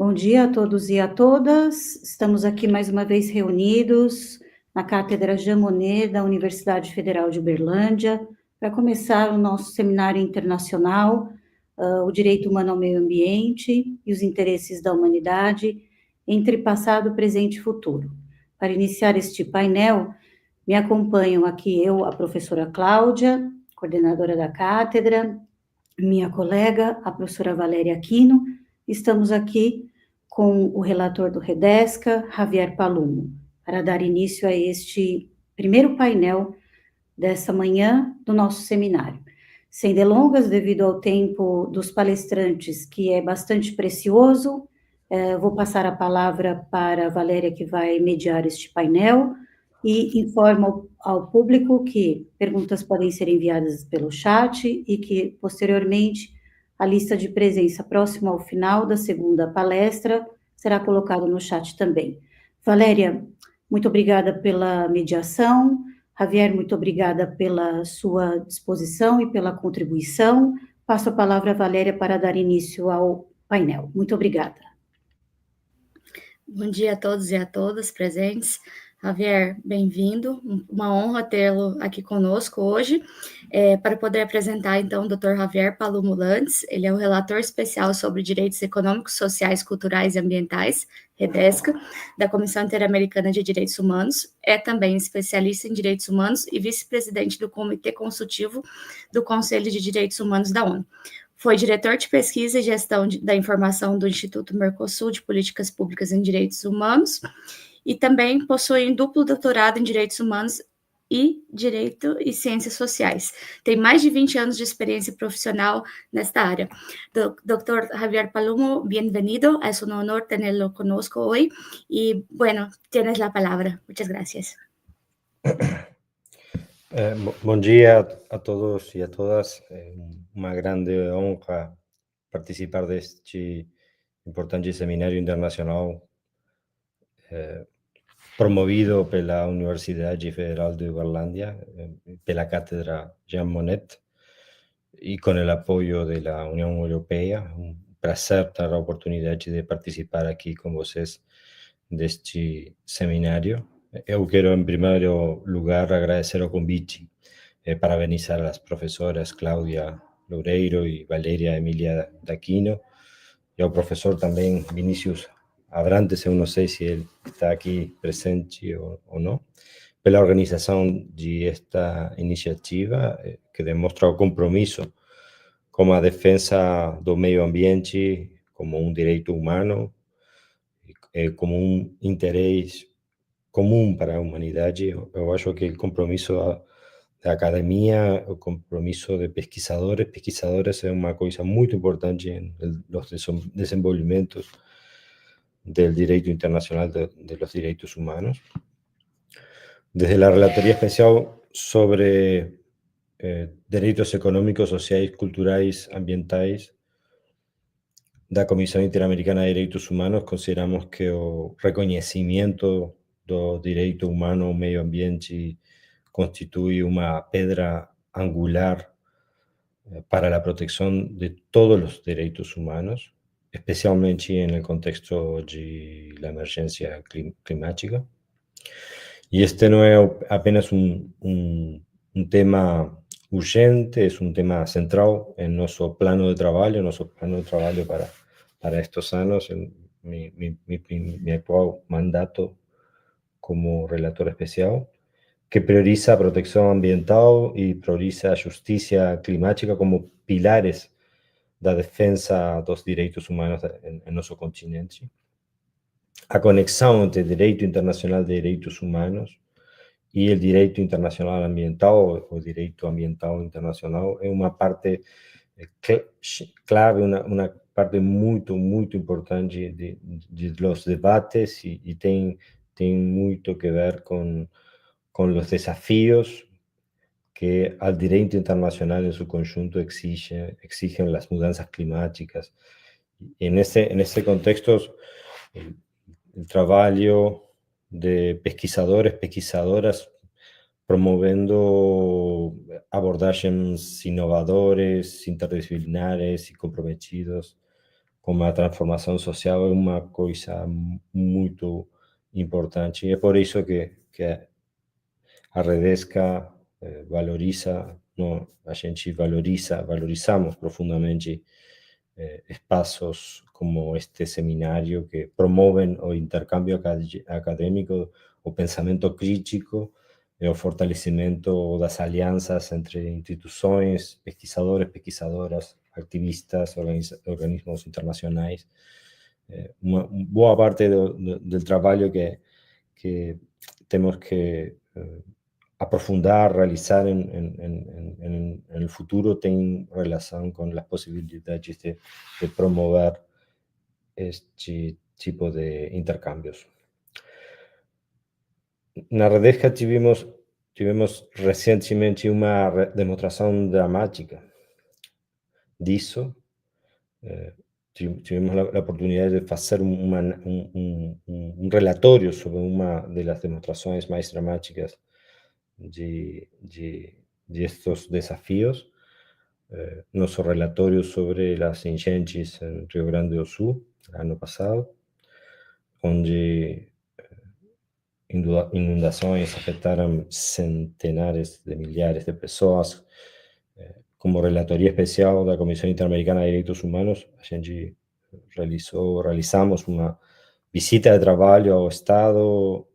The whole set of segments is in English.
Bom dia a todos e a todas. Estamos aqui mais uma vez reunidos na Cátedra MONNET da Universidade Federal de Uberlândia para começar o nosso seminário internacional, o Direito Humano ao Meio Ambiente e os Interesses da Humanidade, Entre, Passado, Presente e Futuro. Para iniciar este painel, me acompanham aqui eu, a professora Cláudia, coordenadora da cátedra, minha colega, a professora Valéria Aquino. Estamos aqui com o relator do Redesca, Javier Palumo, para dar início a este primeiro painel dessa manhã do nosso seminário. Sem delongas, devido ao tempo dos palestrantes, que é bastante precioso, vou passar a palavra para a Valéria, que vai mediar este painel, e informo ao público que perguntas podem ser enviadas pelo chat e que, posteriormente, a lista de presença próxima ao final da segunda palestra será colocada no chat também. Valéria, muito obrigada pela mediação. Javier, muito obrigada pela sua disposição e pela contribuição. Passo a palavra à Valéria para dar início ao painel. Muito obrigada. Bom dia a todos e a todas presentes. Javier, bem-vindo, uma honra tê-lo aqui conosco hoje, para poder apresentar, então, o Dr. Javier Palumo Lantes. Ele é o relator especial sobre direitos econômicos, sociais, culturais e ambientais, REDESCA, da Comissão Interamericana de Direitos Humanos, é também especialista em direitos humanos e vice-presidente do Comitê Consultivo do Conselho de Direitos Humanos da ONU. Foi diretor de pesquisa e gestão da informação do Instituto Mercosul de Políticas Públicas em Direitos Humanos, e também possui um duplo doutorado em Direitos Humanos e Direito e Ciências Sociais. Tem mais de 20 anos de experiência profissional nesta área. Dr. Javier Palumo, bienvenido. Es un honor tenerlo conosco hoy. Y bueno, tienes la palabra. Muchas gracias. Bom dia a todos e a todas. É uma grande honra participar deste importante seminário internacional promovido pela Universidade Federal de Uberlândia, pela Cátedra Jean Monnet, e com o apoio da União Europeia. Um prazer ter a oportunidade de participar aqui com vocês deste seminário. Eu quero, em primeiro lugar, agradecer o convite, parabenizar as professoras Cláudia LOUREIRO e Valéria Emília Aquino, e ao professor também Vinícius Abrantes, eu não sei se ele está aqui presente ou não, pela organização de esta iniciativa, que demonstra o compromisso com a defesa do meio ambiente como um direito humano, como um interesse comum para a humanidade. Eu acho que o compromisso da academia, o compromisso de pesquisadoras é uma coisa muito importante nos desenvolvimentos do direito internacional dos direitos humanos. Desde a relatoria especial sobre direitos econômicos, sociais, culturais, ambientais da Comissão Interamericana de Direitos Humanos, consideramos que o reconhecimento do direito humano ao meio ambiente constitui uma pedra angular para a proteção de todos os direitos humanos, especialmente no contexto de la emergência climática. E este não é apenas um tema urgente, é um tema central em nosso plano de trabalho para estes anos, em meu atual mandato como relator especial, que prioriza a proteção ambiental e prioriza a justiça climática como pilares da defesa dos direitos humanos em nosso continente. A conexão entre o direito internacional de direitos humanos e o direito internacional ambiental, o direito ambiental internacional, é uma parte clave, uma parte muito importante dos debates e tem muito que ver com os desafios que o direito internacional em seu conjunto exigem as mudanças climáticas. E nesse contexto, o trabalho de pesquisadoras promovendo abordagens inovadoras, interdisciplinares e comprometidos como a transformação social é uma coisa muito importante. E é por isso que a Redesca valoriza, a gente valorizamos profundamente espaços como este seminário que promovem o intercâmbio acadêmico, o pensamento crítico e o fortalecimento das alianças entre instituições, pesquisadores, pesquisadoras, activistas, organismos internacionais. Uma boa parte do trabalho que temos que aprofundar, realizar en el futuro tem relação com as possibilidades de promover este tipo de intercambios. Na Redesca tivemos recentemente uma demonstração dramática disso. Tivemos a oportunidade de fazer um relatório sobre uma das demonstrações mais dramáticas de estos desafíos. Nosso relatório sobre as enchentes em Rio Grande do Sul, ano passado, onde inundações afetaram centenares de milhares de pessoas. Como relatoria especial da Comissão Interamericana de Direitos Humanos, a gente realizamos uma visita de trabalho ao Estado,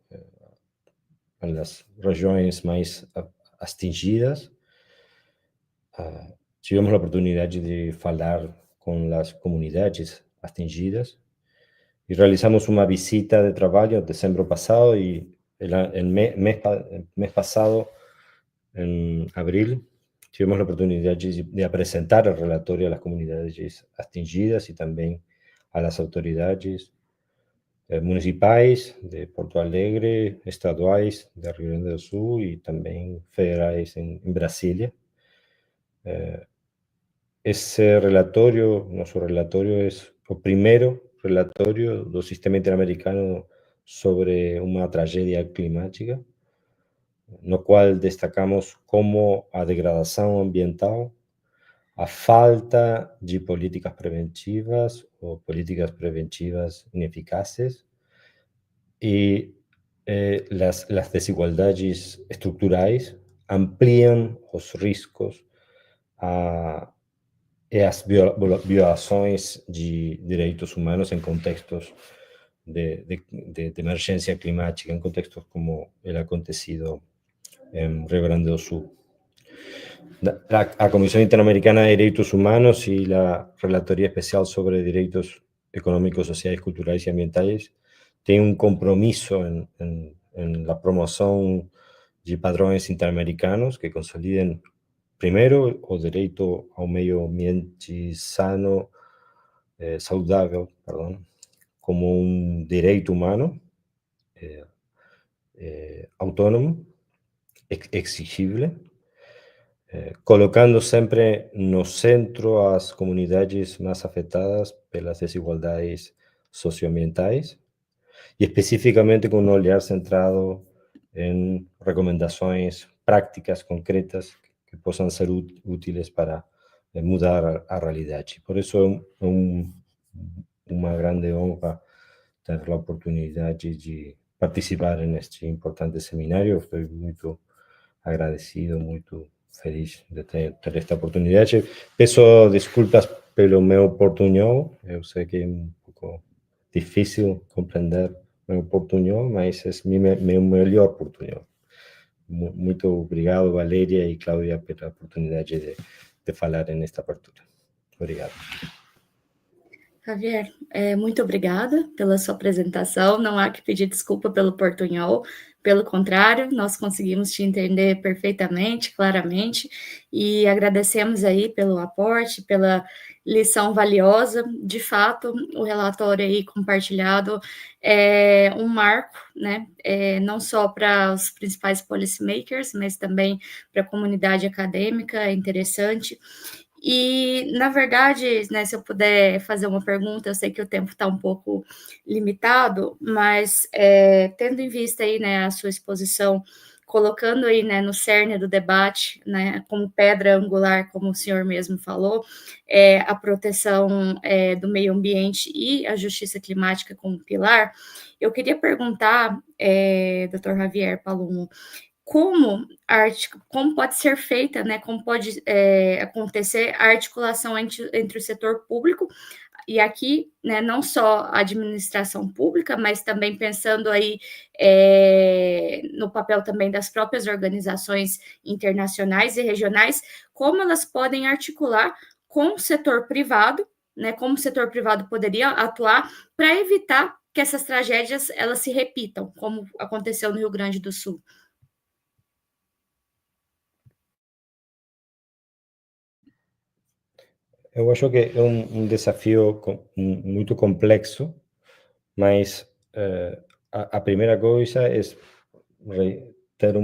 nas regiões mais atingidas. Tivemos a oportunidade de falar com as comunidades atingidas e realizamos uma visita de trabalho em dezembro passado e el mês passado, em abril, tivemos a oportunidade de apresentar o relatório às comunidades atingidas e também às autoridades municipais de Porto Alegre, estaduais de Rio Grande do Sul e também federais em Brasília. Esse relatório, nosso relatório, é o primeiro relatório do Sistema Interamericano sobre uma tragédia climática, no qual destacamos como a degradação ambiental, a falta de políticas preventivas ou políticas preventivas ineficazes e as desigualdades estruturais ampliam os riscos e as violações de direitos humanos em contextos de emergência climática, em contextos como o acontecido em Rio Grande do Sul. A Comissão Interamericana de Direitos Humanos e a Relatoria Especial sobre Direitos Econômicos, Sociais, Culturais e Ambientais têm um compromisso na promoção de padrões interamericanos que consolidem, primeiro, o direito ao meio ambiente sano, saudável, como um direito humano, autônomo, exigível, colocando sempre no centro as comunidades mais afetadas pelas desigualdades socioambientais e especificamente com um olhar centrado em recomendações práticas, concretas, que possam ser úteis para mudar a realidade. Por isso é uma grande honra ter a oportunidade de participar neste importante seminário. Estou muito agradecido, muito feliz de ter esta oportunidade. Peço desculpas pelo meu portunhol, eu sei que é um pouco difícil compreender meu portunhol, mas é meu melhor portunhol. Muito obrigado, Valéria e Cláudia, pela oportunidade de falar nesta abertura. Obrigado. Javier, muito obrigada pela sua apresentação. Não há que pedir desculpa pelo portunhol, pelo contrário, nós conseguimos te entender perfeitamente, claramente, e agradecemos aí pelo aporte, pela lição valiosa. De fato, o relatório aí compartilhado é um marco, né? Não só para os principais policymakers, mas também para a comunidade acadêmica, é interessante. E, na verdade, né, se eu puder fazer uma pergunta, eu sei que o tempo está um pouco limitado, mas tendo em vista aí, né, a sua exposição colocando aí, né, no cerne do debate, né, como pedra angular, como o senhor mesmo falou, a proteção do meio ambiente e a justiça climática como pilar, eu queria perguntar, Dr. Javier Palumbo, como pode ser feita, né, como pode acontecer a articulação entre o setor público e aqui, né, não só a administração pública, mas também pensando aí no papel também das próprias organizações internacionais e regionais, como elas podem articular com o setor privado, né, como o setor privado poderia atuar para evitar que essas tragédias elas se repitam, como aconteceu no Rio Grande do Sul. Eu acho que é um desafio muito complexo, mas a primeira coisa é ter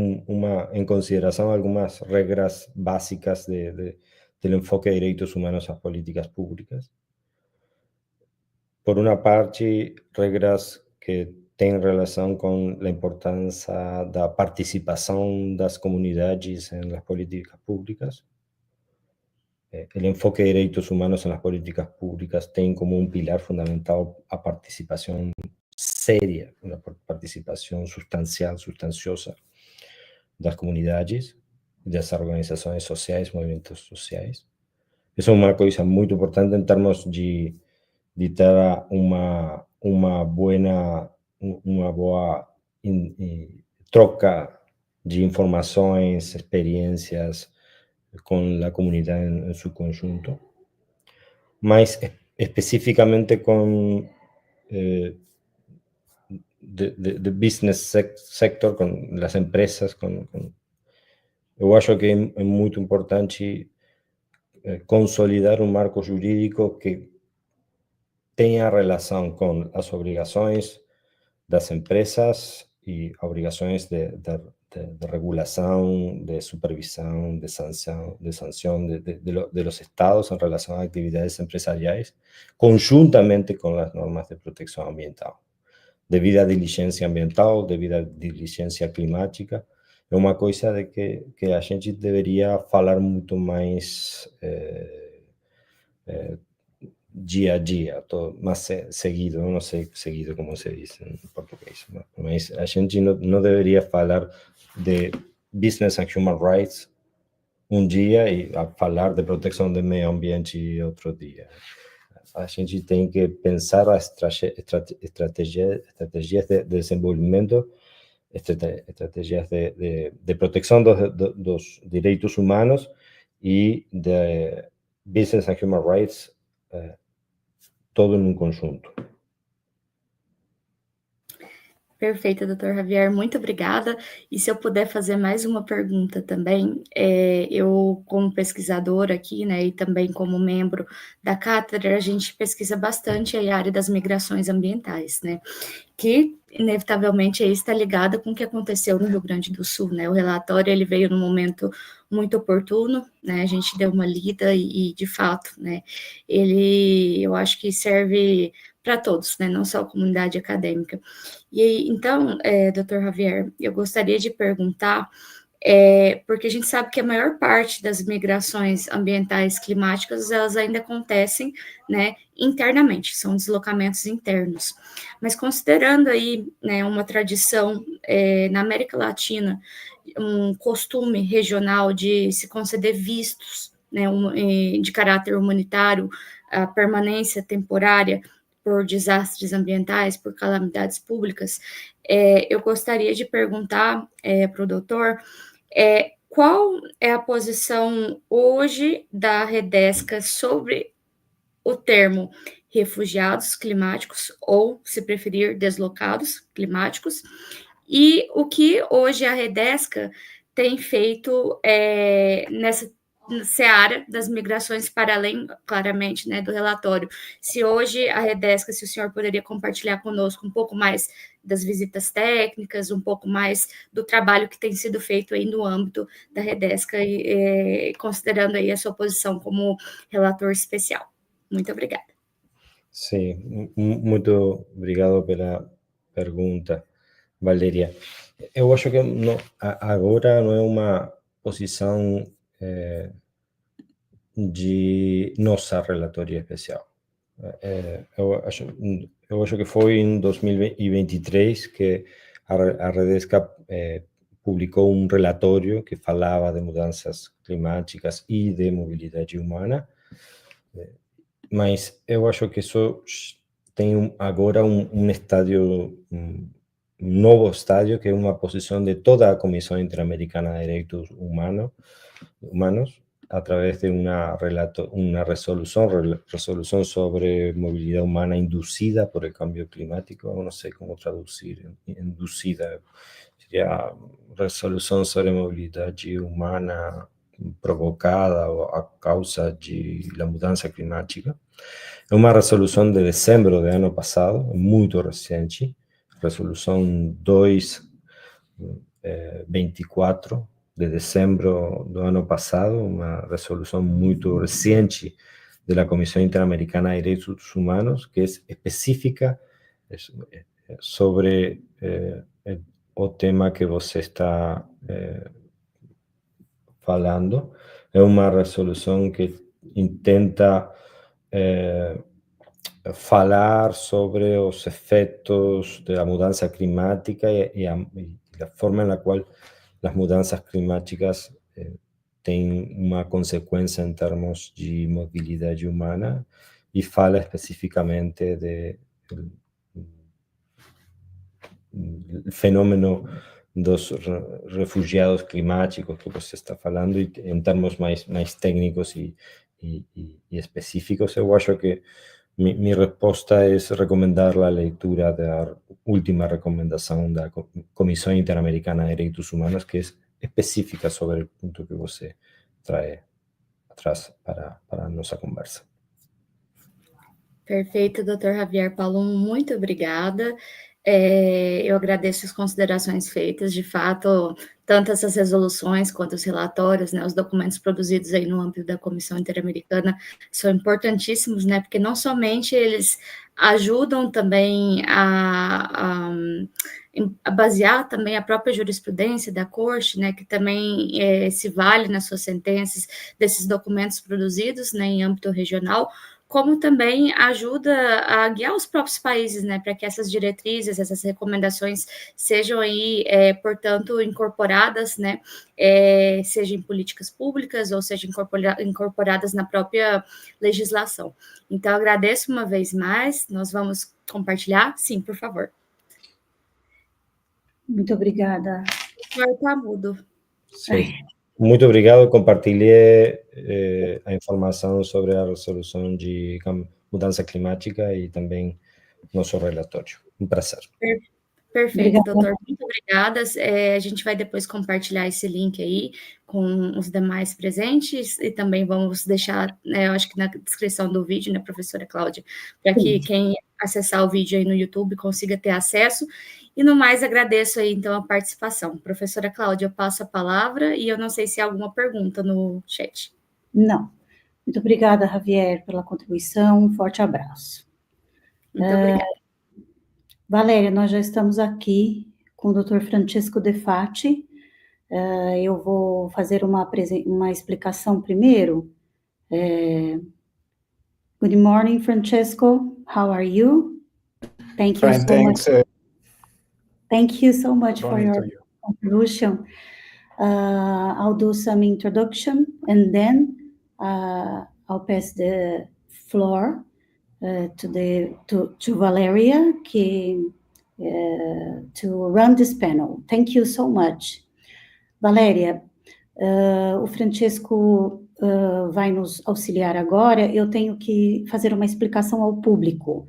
em consideração algumas regras básicas del enfoque de direitos humanos às políticas públicas. Por uma parte, regras que têm relação com a importância da participação das comunidades nas políticas públicas. El enfoque de derechos humanos en las políticas públicas tiene como un pilar fundamental a participación seria, una participación sustancial, sustanciosa de las comunidades, de las organizaciones sociales, movimientos sociales. Eso es una cosa muy importante en términos de ter uma boa troca de informações, experiências com a comunidade em seu conjunto, mas especificamente com the business sector, com as empresas, eu acho que é muito importante consolidar um marco jurídico que tenha relação com as obrigações das empresas e obrigações de regulação, de supervisão, de sanção de los estados em relação a atividades empresariais, conjuntamente com as normas de proteção ambiental. Devido à diligência ambiental, devido à diligência climática, é uma coisa de que a gente deveria falar muito mais dia a dia, mais seguido, não sei seguido como se diz em português, mas a gente não deveria falar de business and human rights um dia e falar de proteção do meio ambiente outro dia. A gente tem que pensar as estratégias de desenvolvimento, estratégias de proteção dos direitos humanos e de business and human rights, todo em um conjunto. Perfeito, doutor Javier, muito obrigada. E se eu puder fazer mais uma pergunta também, eu, como pesquisadora aqui, né, e também como membro da cátedra, a gente pesquisa bastante a área das migrações ambientais, né, que inevitavelmente aí está ligada com o que aconteceu no Rio Grande do Sul, né, o relatório ele veio num momento muito oportuno, né, a gente deu uma lida e de fato, né, eu acho que serve para todos, né, não só a comunidade acadêmica. E então, doutor Javier, eu gostaria de perguntar, porque a gente sabe que a maior parte das migrações ambientais climáticas, elas ainda acontecem, né, internamente, são deslocamentos internos. Mas considerando aí, né, uma tradição na América Latina, um costume regional de se conceder vistos, né, de caráter humanitário, a permanência temporária por desastres ambientais, por calamidades públicas, eu gostaria de perguntar para o doutor qual é a posição hoje da Redesca sobre o termo refugiados climáticos, ou, se preferir, deslocados climáticos, e o que hoje a Redesca tem feito nessa seara das migrações para além, claramente, né, do relatório. Se hoje a Redesca, se o senhor poderia compartilhar conosco um pouco mais das visitas técnicas, um pouco mais do trabalho que tem sido feito aí no âmbito da Redesca, considerando aí a sua posição como relator especial. Muito obrigada. Sim, muito obrigado pela pergunta. Valéria. Eu acho que agora não é uma posição de nossa relatoria especial. Eu acho que foi em 2023 que a Redesca publicou um relatório que falava de mudanças climáticas e de mobilidade humana, mas eu acho que isso tem agora um estádio, um novo estádio, que é uma posição de toda a Comissão Interamericana de Direitos Humanos, a través de una resolución sobre movilidad humana inducida por el cambio climático. No sé cómo traducir inducida. Sería resolución sobre movilidad humana provocada a causa de la mudanza climática. Es una resolución de diciembre del año pasado, muy reciente, resolución 224 de dezembro do ano passado, uma resolução muito recente da Comissão Interamericana de Direitos Humanos, que é específica sobre o tema que você está falando. É uma resolução que intenta falar sobre os efeitos da mudança climática e a forma na qual as mudanças climáticas têm uma consequência em termos de mobilidade humana, e fala especificamente do fenômeno dos refugiados climáticos que você está falando, e em termos mais técnicos e específicos. Eu acho que minha resposta é recomendar a leitura da última recomendação da Comissão Interamericana de Direitos Humanos, que é específica sobre o ponto que você traz para a nossa conversa. Perfeito, Dr. Javier Paulo, muito obrigada. Eu agradeço as considerações feitas, de fato, tanto essas resoluções quanto os relatórios, né, os documentos produzidos aí no âmbito da Comissão Interamericana são importantíssimos, né, porque não somente eles ajudam também a basear também a própria jurisprudência da Corte, né, que também se vale nas suas sentenças desses documentos produzidos, né, em âmbito regional, como também ajuda a guiar os próprios países, né, para que essas diretrizes, essas recomendações sejam aí, portanto, incorporadas, né, seja em políticas públicas ou seja incorporadas na própria legislação. Então, agradeço uma vez mais, nós vamos compartilhar? Sim, por favor. Muito obrigada. O senhor está mudo. Sim. Muito obrigado, compartilhei a informação sobre a resolução de mudança climática e também nosso relatório. Um prazer. Perfeito, doutor. Muito obrigada. A gente vai depois compartilhar esse link aí com os demais presentes e também vamos deixar, eu acho que na descrição do vídeo, né, professora Cláudia, para que quem acessar o vídeo aí no YouTube consiga ter acesso. E no mais, agradeço aí, então, a participação. Professora Cláudia, eu passo a palavra e eu não sei se há alguma pergunta no chat. Não. Muito obrigada, Javier, pela contribuição. Um forte abraço. Muito obrigada. Valéria, nós já estamos aqui com o Dr. Francesco De Fati. Eu vou fazer uma explicação primeiro. Good morning, Francesco. How are you? Thank you so much. Thank you so much for your contribution. I'll do some introduction and then I'll pass the floor to Valeria to run this panel. Thank you so much. Valéria, o Francesco vai nos auxiliar agora. Eu tenho que fazer uma explicação ao público.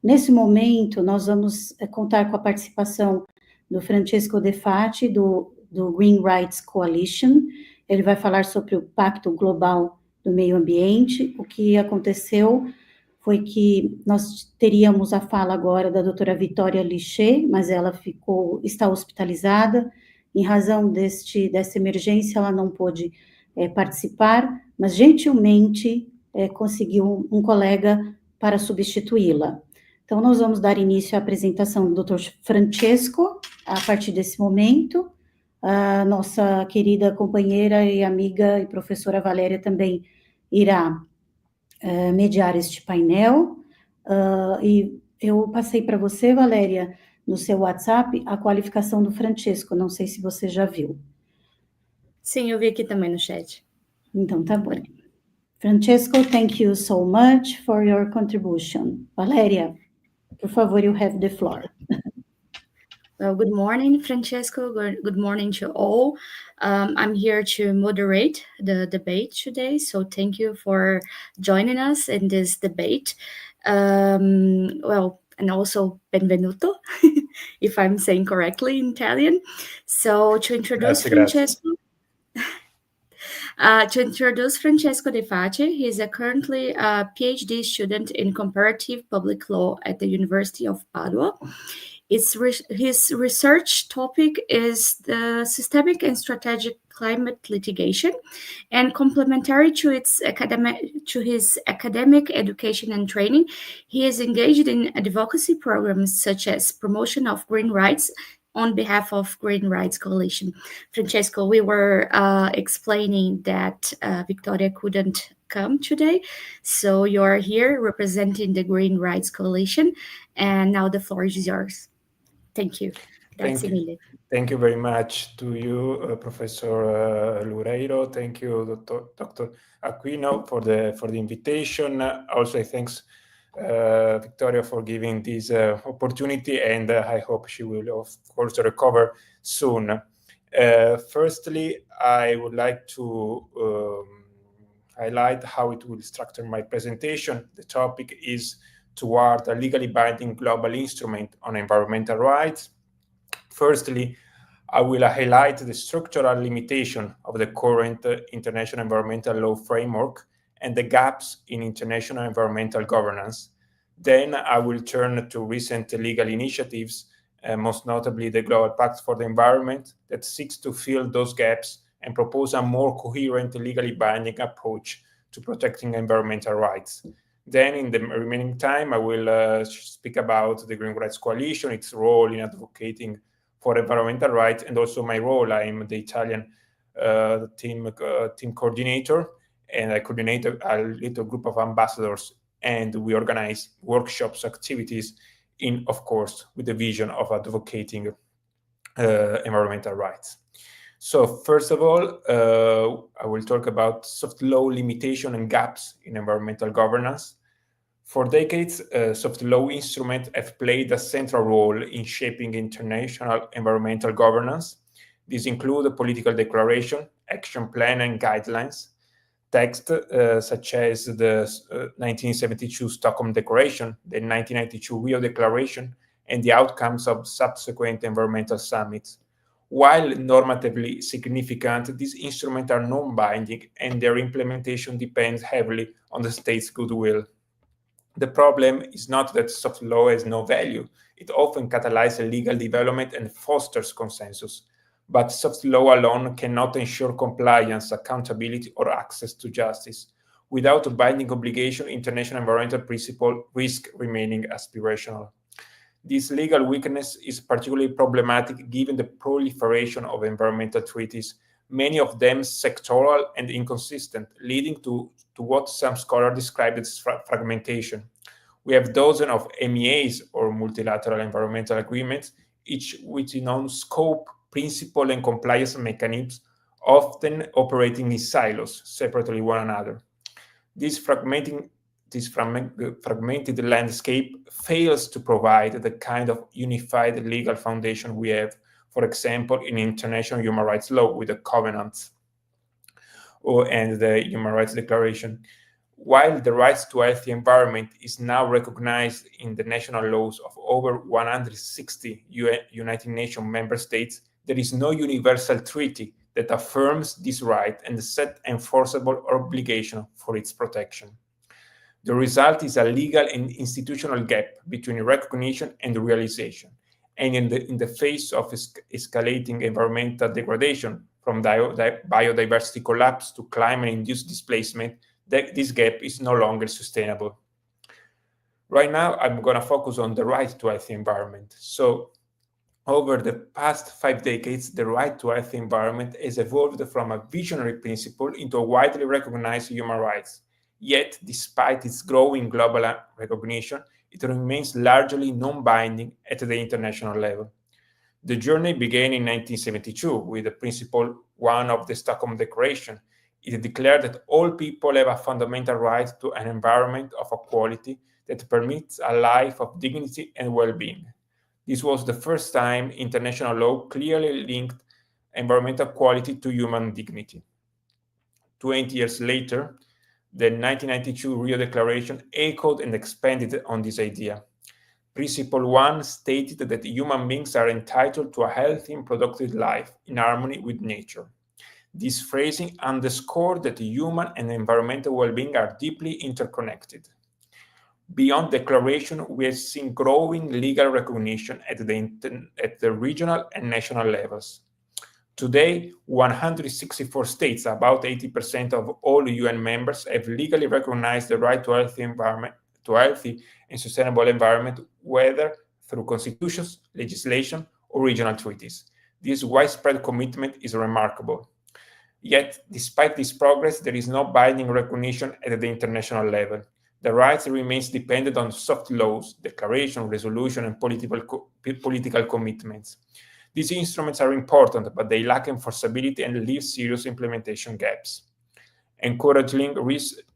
Nesse momento, nós vamos contar com a participação do Francesco De Fati, do Green Rights Coalition. Ele vai falar sobre o Pacto Global do Meio Ambiente. O que aconteceu foi que nós teríamos a fala agora da doutora Vitória Liché, mas ela está hospitalizada. Em razão dessa emergência, ela não pôde participar, mas gentilmente conseguiu um colega para substituí-la. Então, nós vamos dar início à apresentação do Dr. Francesco, a partir desse momento. A nossa querida companheira e amiga e professora Valéria também irá mediar este painel. E eu passei para você, Valéria, no seu WhatsApp, a qualificação do Francesco. Não sei se você já viu. Sim, eu vi aqui também no chat. Então, tá bom. Francesco, thank you so much for your contribution. Valéria, por favor, you have the floor. Well, good morning, Francesco. Good morning to all. I'm here to moderate the debate today, so thank you for joining us in this debate. Well, and also benvenuto, if I'm saying correctly in Italian. So to introduce Francesco, De Face, he is currently a PhD student in comparative public law at the University of Padua. His research topic is the systemic and strategic climate litigation, and complementary to his academic education and training, he is engaged in advocacy programs such as promotion of green rights on behalf of Green Rights Coalition. Francesco, we were explaining that Victoria couldn't come today, so you're here representing the Green Rights Coalition, and now the floor is yours. Thank you. That's immediate. Thank you very much to you, Professor LOUREIRO. Thank you, Dr. Aquino, for the invitation. Also, thanks Victoria for giving this opportunity, and I hope she will, of course, recover soon. Firstly, I would like to highlight how it will structure my presentation. The topic is toward a legally binding global instrument on environmental rights. Firstly, I will highlight the structural limitation of the current international environmental law framework and the gaps in international environmental governance. Then I will turn to recent legal initiatives, most notably the Global Pact for the Environment, that seeks to fill those gaps and propose a more coherent, legally binding approach to protecting environmental rights. Then, in the remaining time, I will speak about the Green Rights Coalition, its role in advocating for environmental rights, and also my role. I'm the Italian team coordinator, and I coordinate a little group of ambassadors, and we organize workshops, activities, of course, with the vision of advocating environmental rights. So first of all, I will talk about soft law limitation and gaps in environmental governance. For decades, soft law instruments have played a central role in shaping international environmental governance. These include a political declaration, action plan, and guidelines. Texts such as the 1972 Stockholm Declaration, the 1992 Rio Declaration, and the outcomes of subsequent environmental summits. While normatively significant, these instruments are non-binding, and their implementation depends heavily on the state's goodwill. The problem is not that soft law has no value. It often catalyzes legal development and fosters consensus. But soft law alone cannot ensure compliance, accountability, or access to justice. Without a binding obligation, international environmental principles risk remaining aspirational. This legal weakness is particularly problematic given the proliferation of environmental treaties, many of them sectoral and inconsistent, leading to what some scholars describe as fragmentation. We have dozens of MEAs, or multilateral environmental agreements, each with its own scope, principle, and compliance mechanisms, often operating in silos, separately one another. This fragmented landscape fails to provide the kind of unified legal foundation we have, for example, in international human rights law with the covenants and the Human Rights Declaration. While the rights to a healthy environment is now recognized in the national laws of over 160 United Nations member states, there is no universal treaty that affirms this right and set enforceable obligation for its protection. The result is a legal and institutional gap between recognition and realization. And in the face of escalating environmental degradation, from biodiversity collapse to climate-induced displacement, this gap is no longer sustainable. Right now, I'm going to focus on the right to healthy environment. So over the past 5 decades, the right to healthy environment has evolved from a visionary principle into a widely recognized human rights. Yet, despite its growing global recognition, it remains largely non-binding at the international level. The journey began in 1972 with the Principle 1 of the Stockholm Declaration. It declared that all people have a fundamental right to an environment of equality that permits a life of dignity and well-being. This was the first time international law clearly linked environmental quality to human dignity. 20 years later, the 1992 Rio Declaration echoed and expanded on this idea. Principle 1 stated that human beings are entitled to a healthy and productive life in harmony with nature. This phrasing underscored that human and environmental well-being are deeply interconnected. Beyond declaration, we have seen growing legal recognition at the regional and national levels. Today, 164 states, about 80% of all UN members, have legally recognized the right to healthy and sustainable environment, whether through constitutions, legislation, or regional treaties. This widespread commitment is remarkable. Yet, despite this progress, there is no binding recognition at the international level. The rights remains dependent on soft laws, declaration, resolution, and political commitments. These instruments are important, but they lack enforceability and leave serious implementation gaps. Encouraging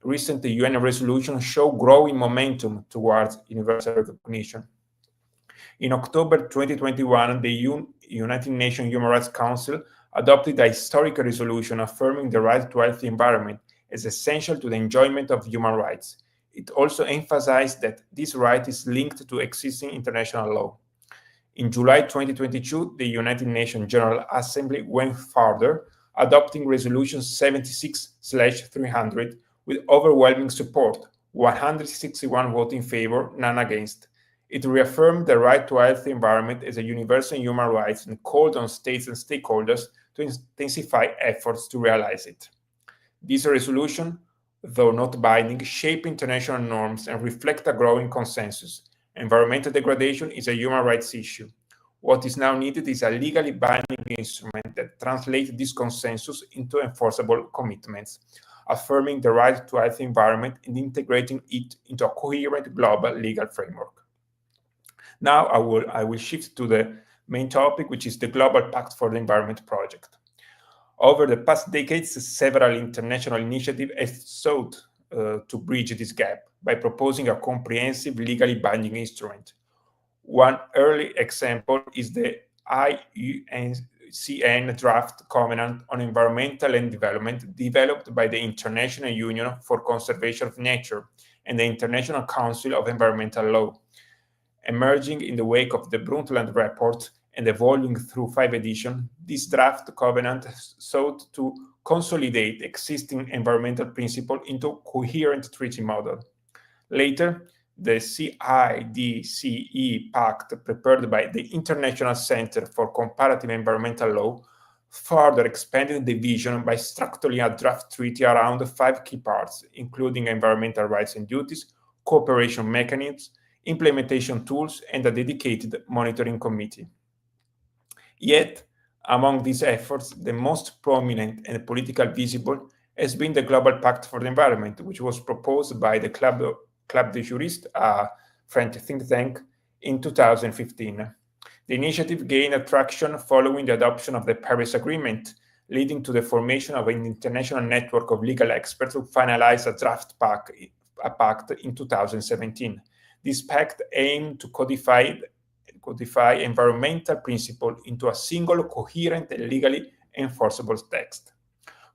recent UN resolutions show growing momentum towards universal recognition. In October 2021, the United Nations Human Rights Council adopted a historic resolution affirming the right to a healthy environment as essential to the enjoyment of human rights. It also emphasized that this right is linked to existing international law. In July 2022, the United Nations General Assembly went further, adopting Resolution 76/300 with overwhelming support, 161 votes in favor, none against. It reaffirmed the right to a healthy environment as a universal human right and called on states and stakeholders to intensify efforts to realize it. This resolution, though not binding, shape international norms and reflect a growing consensus. Environmental degradation is a human rights issue. What is now needed is a legally binding instrument that translates this consensus into enforceable commitments, affirming the right to a healthy environment and integrating it into a coherent global legal framework. Now I will shift to the main topic, which is the Global Pact for the Environment project. Over the past decades, several international initiatives have sought to bridge this gap by proposing a comprehensive legally binding instrument. One early example is the IUCN Draft Covenant on Environmental and Development, developed by the International Union for Conservation of Nature and the International Council of Environmental Law. Emerging in the wake of the Brundtland Report and evolving through 5 editions, this draft covenant sought to consolidate existing environmental principles into a coherent treaty model. Later, the CIDCE Pact, prepared by the International Center for Comparative Environmental Law, further expanded the vision by structuring a draft treaty around 5 key parts, including environmental rights and duties, cooperation mechanisms, implementation tools, and a dedicated monitoring committee. Yet, among these efforts, the most prominent and politically visible has been the Global Pact for the Environment, which was proposed by the Club des Juristes, a French think tank, in 2015. The initiative gained traction following the adoption of the Paris Agreement, leading to the formation of an international network of legal experts who finalized a draft pact in 2017. This pact aimed to codify environmental principles into a single, coherent, and legally enforceable text.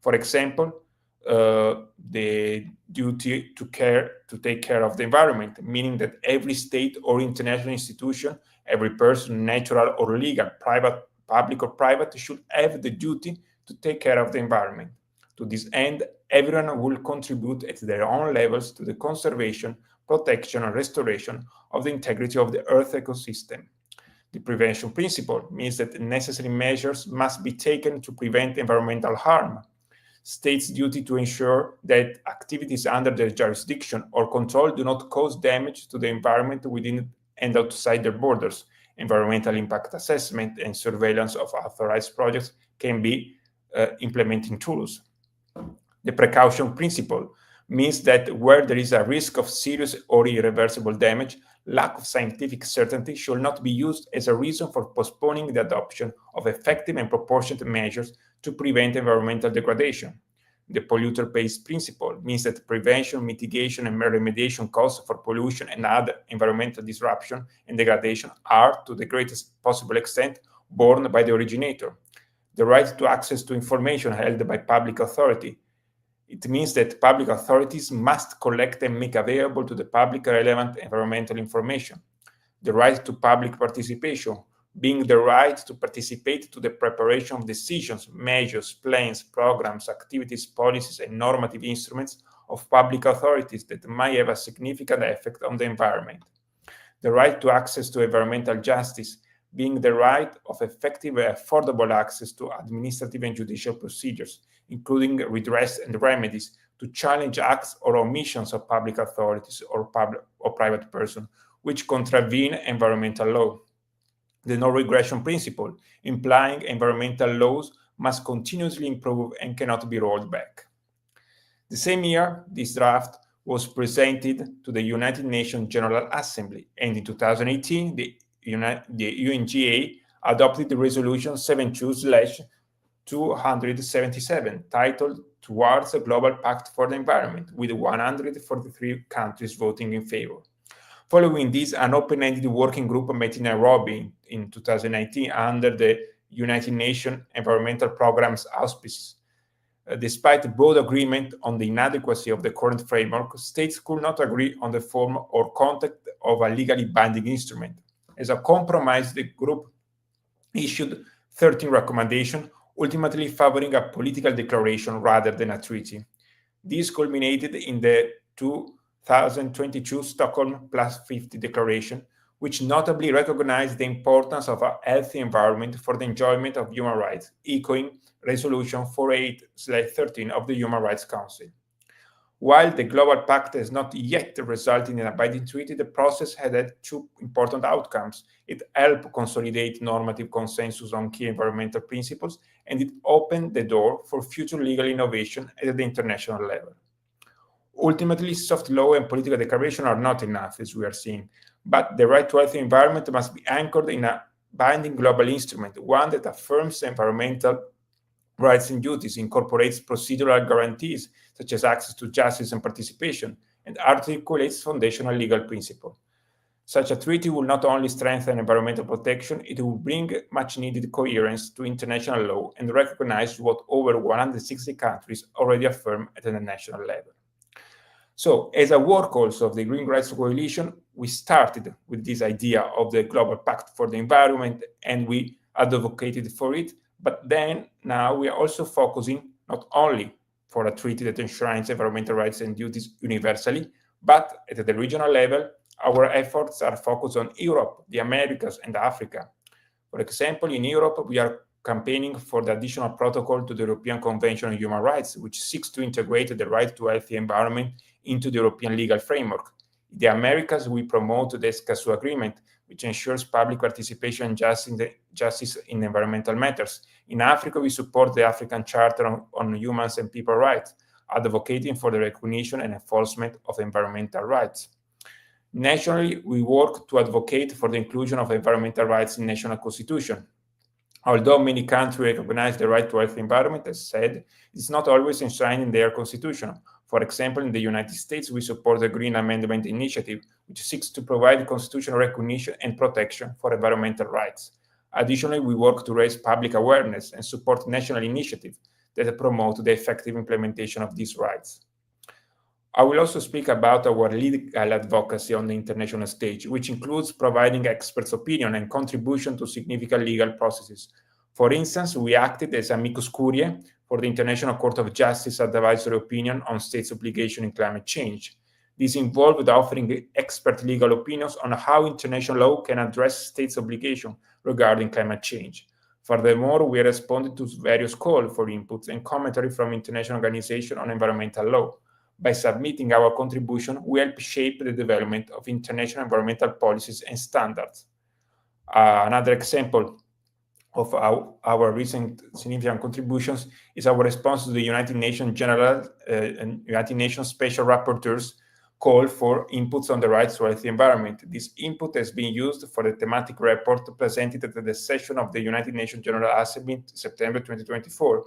For example, the duty to take care of the environment, meaning that every state or international institution, every person, natural or legal, private, public or private, should have the duty to take care of the environment. To this end, everyone will contribute at their own levels to the conservation, protection, and restoration of the integrity of the Earth ecosystem. The prevention principle means that necessary measures must be taken to prevent environmental harm. states' duty to ensure that activities under their jurisdiction or control do not cause damage to the environment within and outside their borders. Environmental impact assessment and surveillance of authorized projects can be implementing tools. The precaution principle means that where there is a risk of serious or irreversible damage, lack of scientific certainty should not be used as a reason for postponing the adoption of effective and proportionate measures to prevent environmental degradation. The polluter pays principle means that prevention, mitigation, and remediation costs for pollution and other environmental disruption and degradation are, to the greatest possible extent, borne by the originator. The right to access to information held by public authority. It means that public authorities must collect and make available to the public relevant environmental information. The right to public participation, being the right to participate to the preparation of decisions, measures, plans, programs, activities, policies, and normative instruments of public authorities that might have a significant effect on the environment. The right to access to environmental justice, being the right of effective and affordable access to administrative and judicial procedures, including redress and remedies to challenge acts or omissions of public authorities or private persons which contravene environmental law. The no-regression principle, implying environmental laws must continuously improve and cannot be rolled back. The same year, this draft was presented to the United Nations General Assembly, and in 2018, the UNGA adopted the Resolution 72/277, titled Towards a Global Pact for the Environment, with 143 countries voting in favor. Following this, an open-ended working group met in Nairobi in 2019 under the United Nations Environmental Programme's auspices. Despite broad agreement on the inadequacy of the current framework, states could not agree on the form or content of a legally binding instrument. As a compromise, the group issued 13 recommendations, ultimately favoring a political declaration rather than a treaty. This culminated in the 2022 Stockholm +50 Declaration, which notably recognized the importance of a healthy environment for the enjoyment of human rights, echoing Resolution 48/13 of the Human Rights Council. While the Global Pact has not yet resulted in a binding treaty, the process had two important outcomes. It helped consolidate normative consensus on key environmental principles, and it opened the door for future legal innovation at the international level. Ultimately, soft law and political declaration are not enough, as we are seeing, but the right to healthy environment must be anchored in a binding global instrument, one that affirms environmental rights and duties, incorporates procedural guarantees such as access to justice and participation, and articulates foundational legal principles. Such a treaty will not only strengthen environmental protection, it will bring much-needed coherence to international law and recognize what over 160 countries already affirm at the national level. So, as a work also of the Green Rights Coalition, we started with this idea of the Global Pact for the Environment, and we advocated for it. But then now we are also focusing not only for a treaty that enshrines environmental rights and duties universally, but at the regional level, our efforts are focused on Europe, the Americas, and Africa. For example, in Europe, we are campaigning for the additional protocol to the European Convention on Human Rights, which seeks to integrate the right to a healthy environment into the European legal framework. In the Americas, we promote the Escazú Agreement, which ensures public participation and justice in environmental matters. In Africa, we support the African Charter on Human and People Rights, advocating for the recognition and enforcement of environmental rights. Nationally, we work to advocate for the inclusion of environmental rights in national constitution. Although many countries recognize the right to a healthy environment, as said, it's not always enshrined in their constitution. For example, in the United States, we support the Green Amendment Initiative, which seeks to provide constitutional recognition and protection for environmental rights. Additionally, we work to raise public awareness and support national initiatives that promote the effective implementation of these rights. I will also speak about our legal advocacy on the international stage, which includes providing experts' opinion and contribution to significant legal processes. For instance, we acted as amicus curiae for the International Court of Justice advisory opinion on states' obligation in climate change. This involved offering expert legal opinions on how international law can address states' obligation regarding climate change. Furthermore, we responded to various calls for inputs and commentary from international organizations on environmental law. By submitting our contribution, we help shape the development of international environmental policies and standards. Another example of our recent significant contributions is our response to the United Nations United Nations Special Rapporteur's call for inputs on the rights to healthy environment. This input has been used for the thematic report presented at the session of the United Nations General Assembly in September 2024.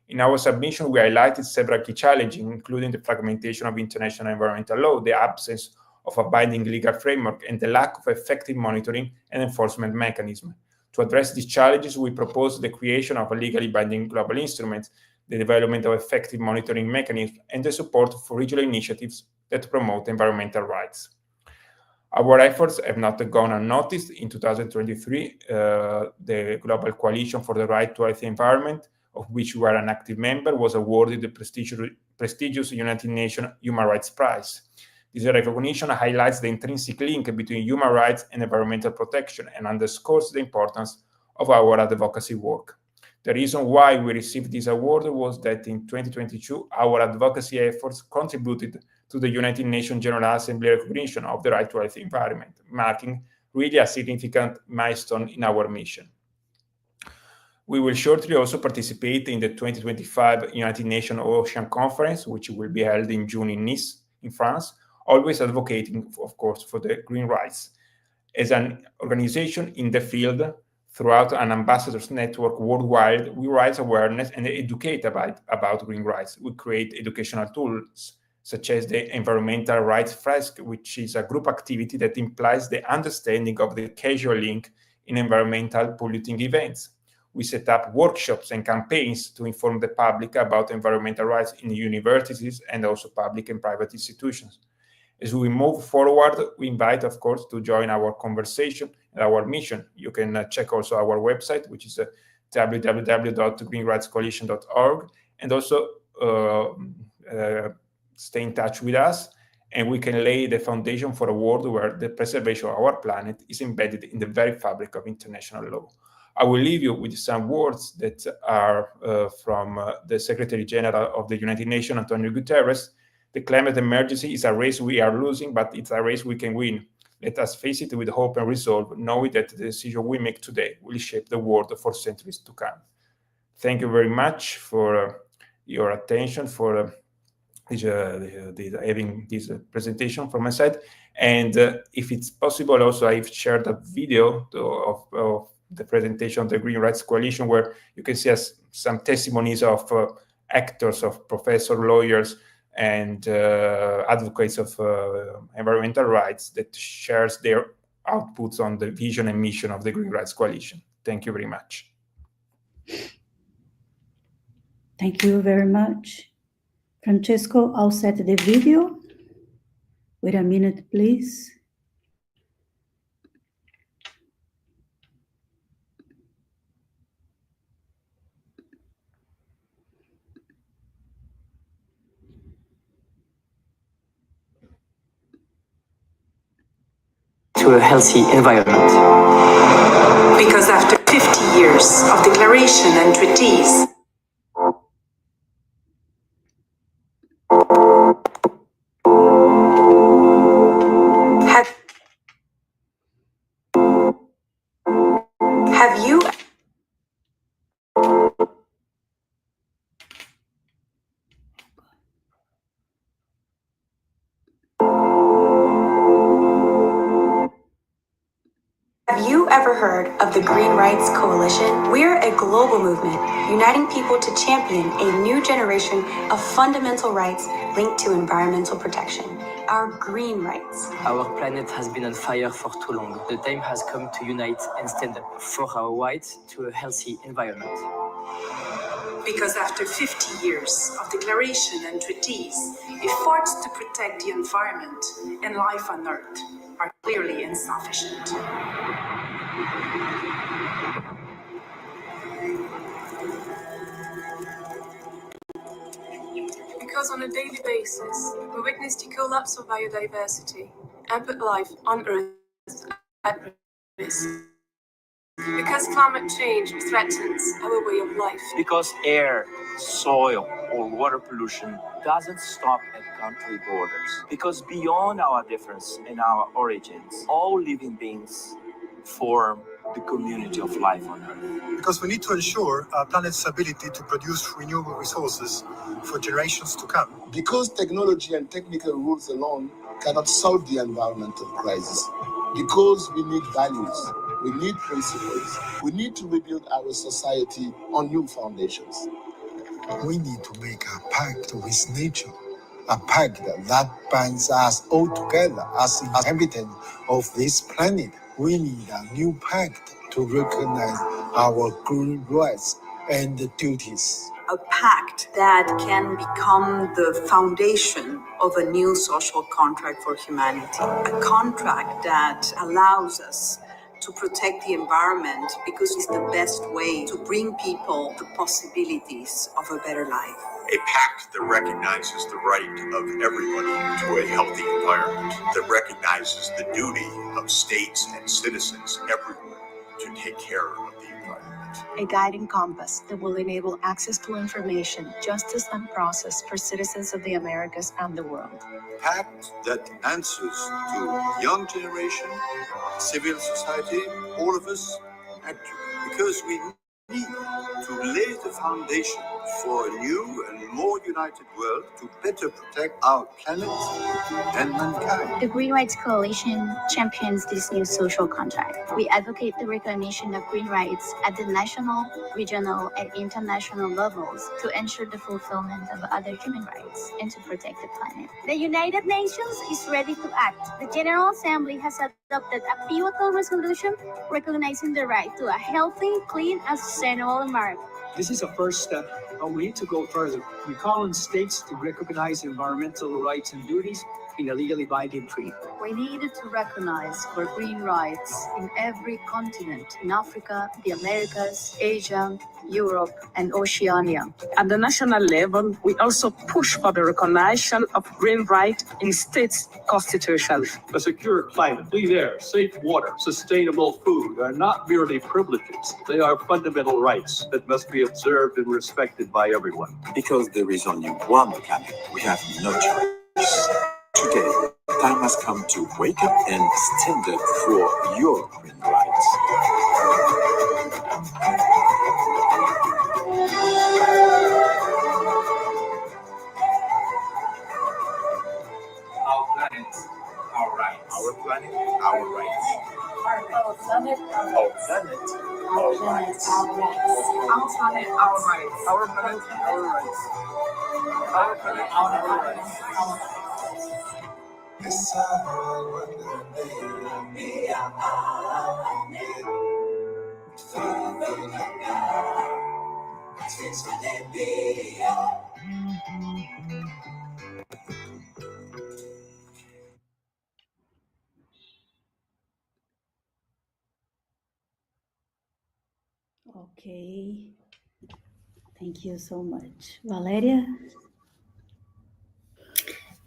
In our submission, we highlighted several key challenges, including the fragmentation of international environmental law, the absence of a binding legal framework, and the lack of effective monitoring and enforcement mechanism. To address these challenges, we proposed the creation of a legally binding global instrument, the development of effective monitoring mechanisms, and the support for regional initiatives that promote environmental rights. Our efforts have not gone unnoticed. In 2023, the Global Coalition for the Right to Healthy Environment, of which we are an active member, was awarded the prestigious United Nations Human Rights Prize. This recognition highlights the intrinsic link between human rights and environmental protection and underscores the importance of our advocacy work. The reason why we received this award was that in 2022, our advocacy efforts contributed to the United Nations General Assembly recognition of the right to healthy environment, marking really a significant milestone in our mission. We will shortly also participate in the 2025 United Nations Ocean Conference, which will be held in June in Nice, in France, always advocating, of course, for the green rights. As an organization in the field, throughout an ambassadors network worldwide, we raise awareness and educate about green rights. We create educational tools, such as the Environmental Rights Fresque, which is a group activity that implies the understanding of the causal link in environmental polluting events. We set up workshops and campaigns to inform the public about environmental rights in universities and also public and private institutions. As we move forward, we invite, of course, to join our conversation and our mission. You can check also our website, which is www.greenrightscoalition.org, and also stay in touch with us, and we can lay the foundation for a world where the preservation of our planet is embedded in the very fabric of international law. I will leave you with some words that are from the Secretary General of the United Nations, Antonio Guterres. The climate emergency is a race we are losing, but it's a race we can win. Let us face it with hope and resolve, knowing that the decision we make today will shape the world for centuries to come. Thank you very much for your attention, for having this presentation from my side. And if it's possible, also I've shared a video of the presentation of the Green Rights Coalition, where you can see some testimonies of actors, of professors, lawyers, and advocates of environmental rights that shares their outputs on the vision and mission of the Green Rights Coalition. Thank you very much. Thank you very much. Francesco, I'll set the video. Wait a minute, please. To a healthy environment. Because after 50 years of declaration and treaties, have you ever heard of the Green Rights Coalition? We're a global movement uniting people to champion a new generation of fundamental rights linked to environmental protection, our green rights. Our planet has been on fire for too long. The time has come to unite and stand up for our rights to a healthy environment. Because after 50 years of declaration and treaties, efforts to protect the environment and life on Earth are clearly insufficient. Because on a daily basis, we witness the collapse of biodiversity and put life on Earth at risk. Because climate change threatens our way of life. Because air, soil, or water pollution doesn't stop at country borders. Because beyond our difference and our origins, all living beings form the community of life on Earth. Because we need to ensure our planet's ability to produce renewable resources for generations to come. Because technology and technical rules alone cannot solve the environmental crisis. Because we need values, we need principles, we need to rebuild our society on new foundations. We need to make a pact with nature, a pact that binds us all together as inhabitants of this planet. We need a new pact to recognize our green rights and duties. A pact that can become the foundation of a new social contract for humanity. A contract that allows us to protect the environment because it's the best way to bring people the possibilities of a better life. A pact that recognizes the right of everybody to a healthy environment, that recognizes the duty of states and citizens everywhere to take care of the environment. A guiding compass that will enable access to information, justice, and process for citizens of the Americas and the world. A pact that answers to young generation, civil society, all of us, because we need to lay the foundation for a new and more united world to better protect our planet and mankind. The Green Rights Coalition champions this new social contract. We advocate the recognition of green rights at the national, regional, and international levels to ensure the fulfillment of other human rights and to protect the planet. The United Nations is ready to act. The General Assembly has adopted a pivotal resolution recognizing the right to a healthy, clean, and sustainable environment. This is a first step, but we need to go further. We call on states to recognize environmental rights and duties in a legally binding treaty. We need to recognize our green rights in every continent, in Africa, the Americas, Asia, Europe, and Oceania. At the national level, we also push for the recognition of green rights in states' constitutions. A secure climate, clean air, safe water, sustainable food are not merely privileges. They are fundamental rights that must be observed and respected by everyone. Because there is only one planet, we have no choice. Today, time has come to wake up and stand up for your green rights. Our planet, our rights. Our planet, our rights. Our planet, our planet, our rights. Our planet, our rights. Our planet, our rights. Our planet, our rights. Okay. Thank you so much. Valeria?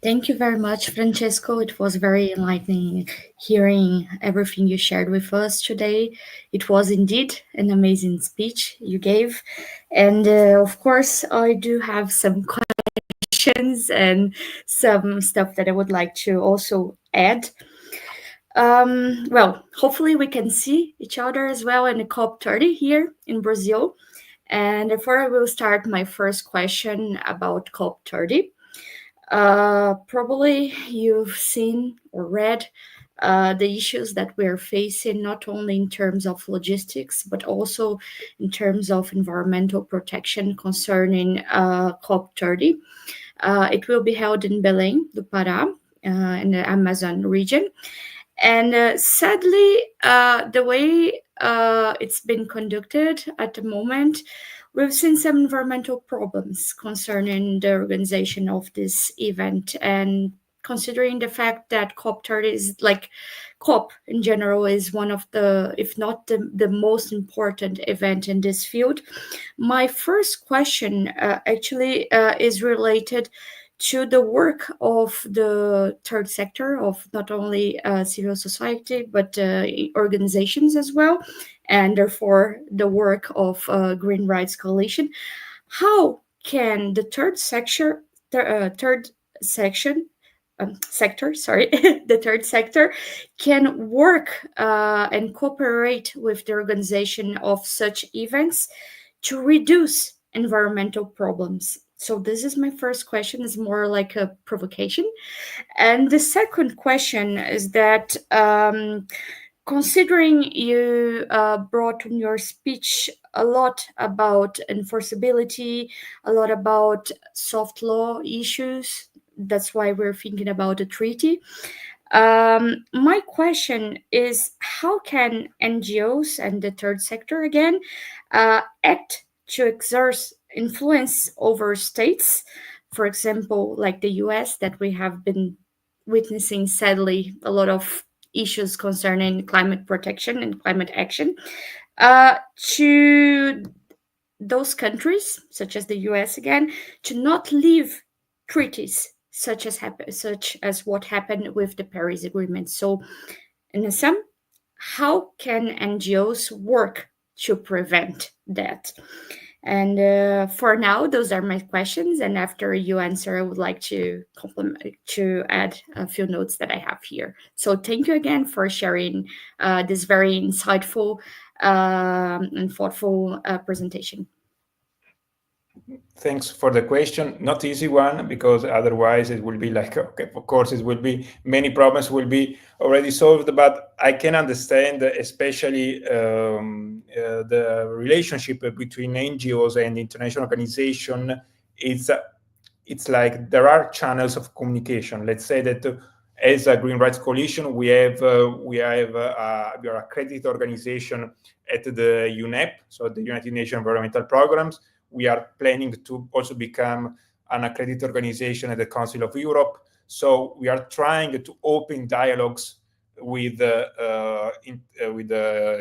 Thank you very much, Francesco. It was very enlightening hearing everything you shared with us today. It was indeed an amazing speech you gave. And of course, I do have some questions and some stuff that I would like to also add. Well, hopefully we can see each other as well in the COP30 here in Brazil. And therefore, I will start my first question about COP30. Probably you've seen or read the issues that we're facing, not only in terms of logistics, but also in terms of environmental protection concerning COP30. It will be held in Belém do Pará, in the Amazon region. And sadly, the way it's been conducted at the moment, we've seen some environmental problems concerning the organization of this event. And considering the fact that COP30 is like COP in general is one of the, if not the most important event in this field, my first question actually is related to the work of the third sector, of not only civil society, but organizations as well, and therefore the work of Green Rights Coalition. How can the third sector, the third sector can work and cooperate with the organization of such events to reduce environmental problems? So this is my first question, is more like a provocation. And the second question is that considering you brought in your speech a lot about enforceability, a lot about soft law issues, that's why we're thinking about a treaty. My question is, how can NGOs and the third sector again act to exert influence over states, for example, like the US, that we have been witnessing, sadly, a lot of issues concerning climate protection and climate action, to those countries, such as the US again, to not leave treaties such as what happened with the Paris Agreement. So, in a sum, how can NGOs work to prevent that? And for now, those are my questions. And after you answer, I would like to add a few notes that I have here. So thank you again for sharing this very insightful and thoughtful presentation. Thanks for the question. Not easy one, because otherwise it will be like, okay, of course it will be, many problems will be already solved, but I can understand especially the relationship between NGOs and international organization. It's like there are channels of communication. Let's say that as a Green Rights Coalition, we are accredited organization at the UNEP, so the United Nations Environmental Programs. We are planning to also become an accredited organization at the Council of Europe. So we are trying to open dialogues with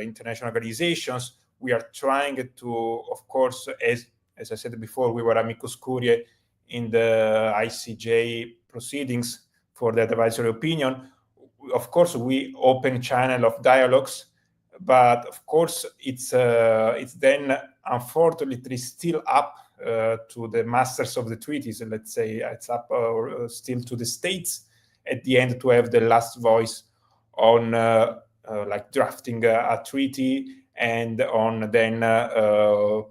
international organizations. We are trying to, of course, as I said before, we were amicus curiae in the ICJ proceedings for the advisory opinion. Of course, we open channel of dialogues, but of course, it's then unfortunately still up to the masters of the treaties. Let's say it's up still to the states at the end to have the last voice on like drafting a treaty and on then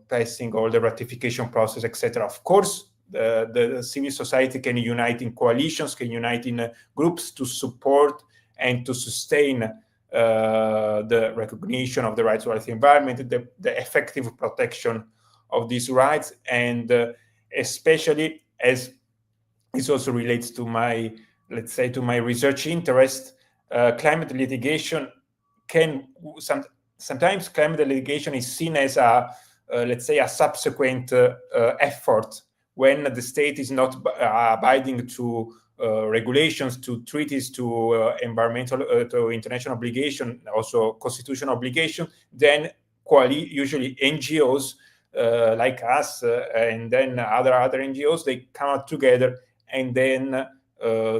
passing all the ratification process, etc. Of course, the civil society can unite in coalitions, can unite in groups to support and to sustain the recognition of the rights to the environment, the effective protection of these rights, and especially as this also relates to my, let's say, to my research interest, climate litigation can sometimes climate litigation is seen as a let's say a subsequent effort when the state is not abiding to regulations, to treaties, to environmental, to international obligation, also constitutional obligation. Then usually NGOs like us and then other NGOs, they come up together and then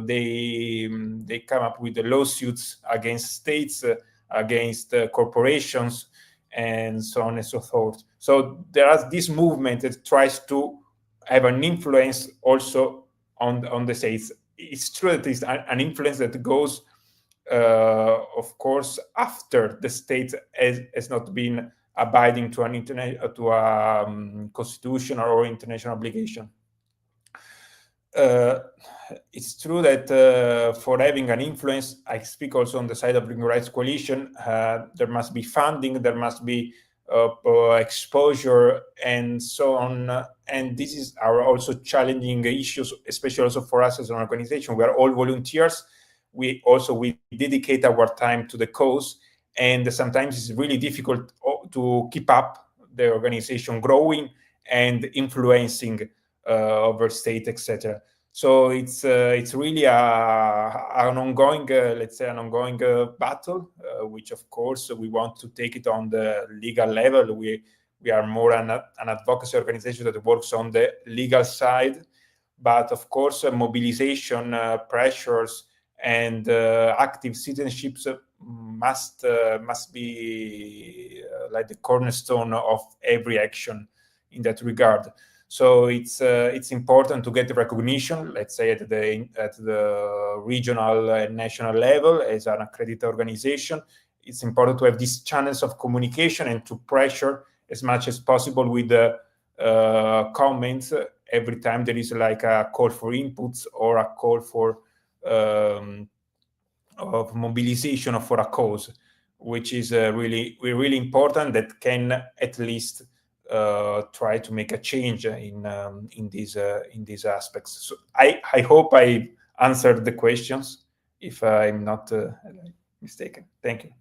they come up with the lawsuits against states, against corporations, and so on and so forth. So there is this movement that tries to have an influence also on the states. It's true that it's an influence that goes, of course, after the state has not been abiding to a constitution or international obligation. It's true that for having an influence, I speak also on the side of Green Rights Coalition, there must be funding, there must be exposure, and so on. And this is our also challenging issues, especially also for us as an organization. We are all volunteers. We dedicate our time to the cause, and sometimes it's really difficult to keep up the organization growing and influencing over state, etc. So it's really an ongoing, let's say, an ongoing battle, which of course we want to take it on the legal level. We are more an advocacy organization that works on the legal side, but of course, mobilization, pressures, and active citizenships must be like the cornerstone of every action in that regard. So it's important to get the recognition, let's say at the regional and national level as an accredited organization. It's important to have these channels of communication and to pressure as much as possible with the comments every time there is like a call for inputs or a call for of mobilization for a cause, which is really important, that can at least try to make a change in these aspects. So I hope I answered the questions. If I'm not mistaken, thank you.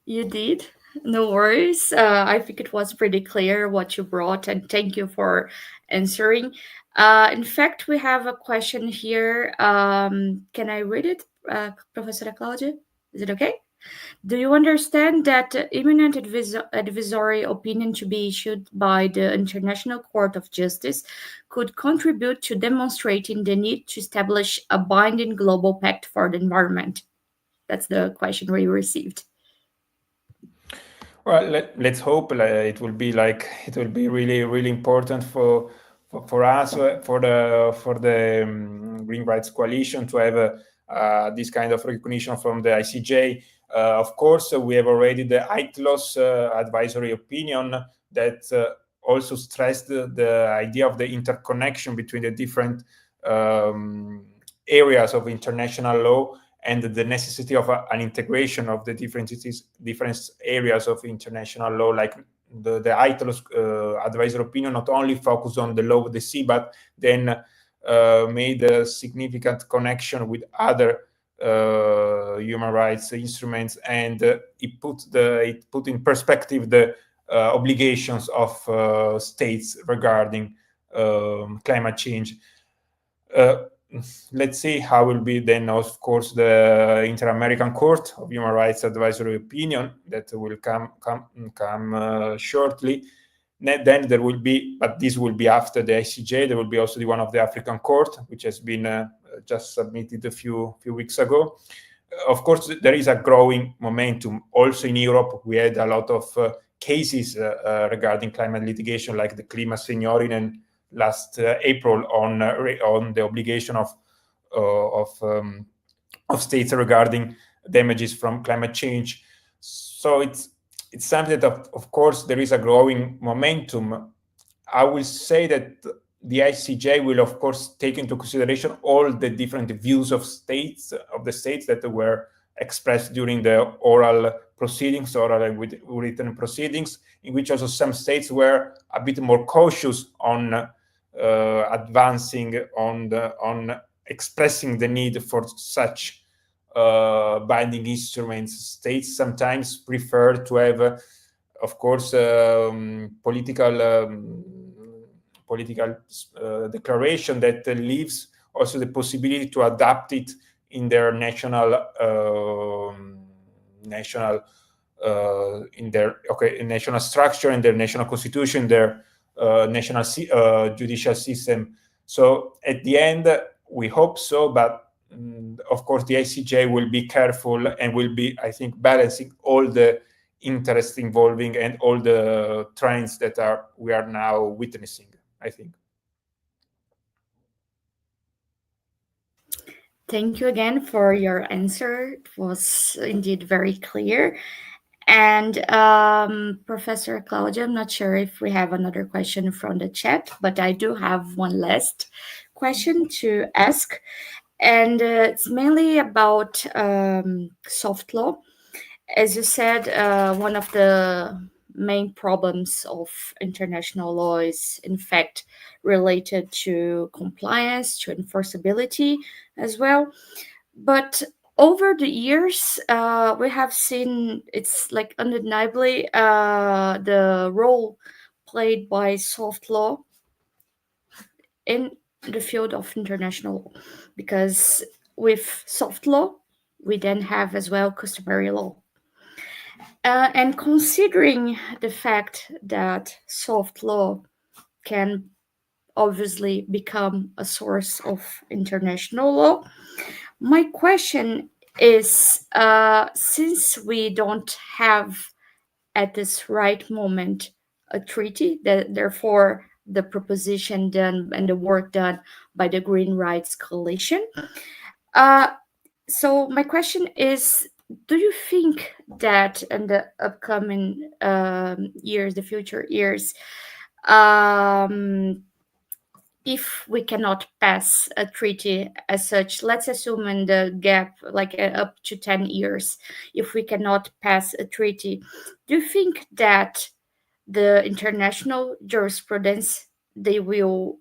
You did. No worries. I think it was pretty clear what you brought, and thank you for answering. In fact, we have a question here. Can I read it, Professor Claudia? Is it okay? Do you understand that imminent advisory opinion to be issued by the International Court of Justice could contribute to demonstrating the need to establish a binding global pact for the environment? That's the question we received. Well, let's hope it will be really important for us, for the Green Rights Coalition, to have this kind of recognition from the ICJ. Of course, we have already the ITLOS advisory opinion that also stressed the idea of the interconnection between the different areas of international law, and the necessity of an integration of the different areas of international law. Like the ITLOS advisory opinion not only focused on the law of the sea, but then made a significant connection with other human rights instruments, and it put in perspective the obligations of states regarding climate change. Let's see how will be then, of course, the Inter-American Court of Human Rights advisory opinion that will come shortly. Then there will be, but this will be after the ICJ, there will be also the one of the African Court, which has been just submitted a few weeks ago. Of course, there is a growing momentum. Also in Europe, we had a lot of cases regarding climate litigation, like the Clima Signorinen last April on the obligation of states regarding damages from climate change. So it's something that, of course, there is a growing momentum. I will say that the ICJ will, of course, take into consideration all the different views of the states that were expressed during the oral proceedings or with written proceedings, in which also some states were a bit more cautious on advancing on expressing the need for such binding instruments. States sometimes prefer to have, of course, political declaration that leaves also the possibility to adapt it in their national structure, in their national constitution, their national judicial system. So at the end, we hope so, but of course the ICJ will be careful and will be, I think, balancing all the interests involving and all the trends that we are now witnessing, I think. Thank you again for your answer. It was indeed very clear. And Professor Claudia, I'm not sure if we have another question from the chat, but I do have one last question to ask. And it's mainly about soft law. As you said, one of the main problems of international law is, in fact, related to compliance, to enforceability as well. But over the years, we have seen, it's like undeniably the role played by soft law in the field of international law, because with soft law, we then have as well customary law. And considering the fact that soft law can obviously become a source of international law. My question is, since we don't have at this right moment a treaty, that therefore the proposition done and the work done by the Green Rights Coalition. So my question is, do you think that in the upcoming years, the future years, if we cannot pass a treaty as such, let's assume in the gap, like up to 10 years, if we cannot pass a treaty, do you think that the international jurisprudence, they will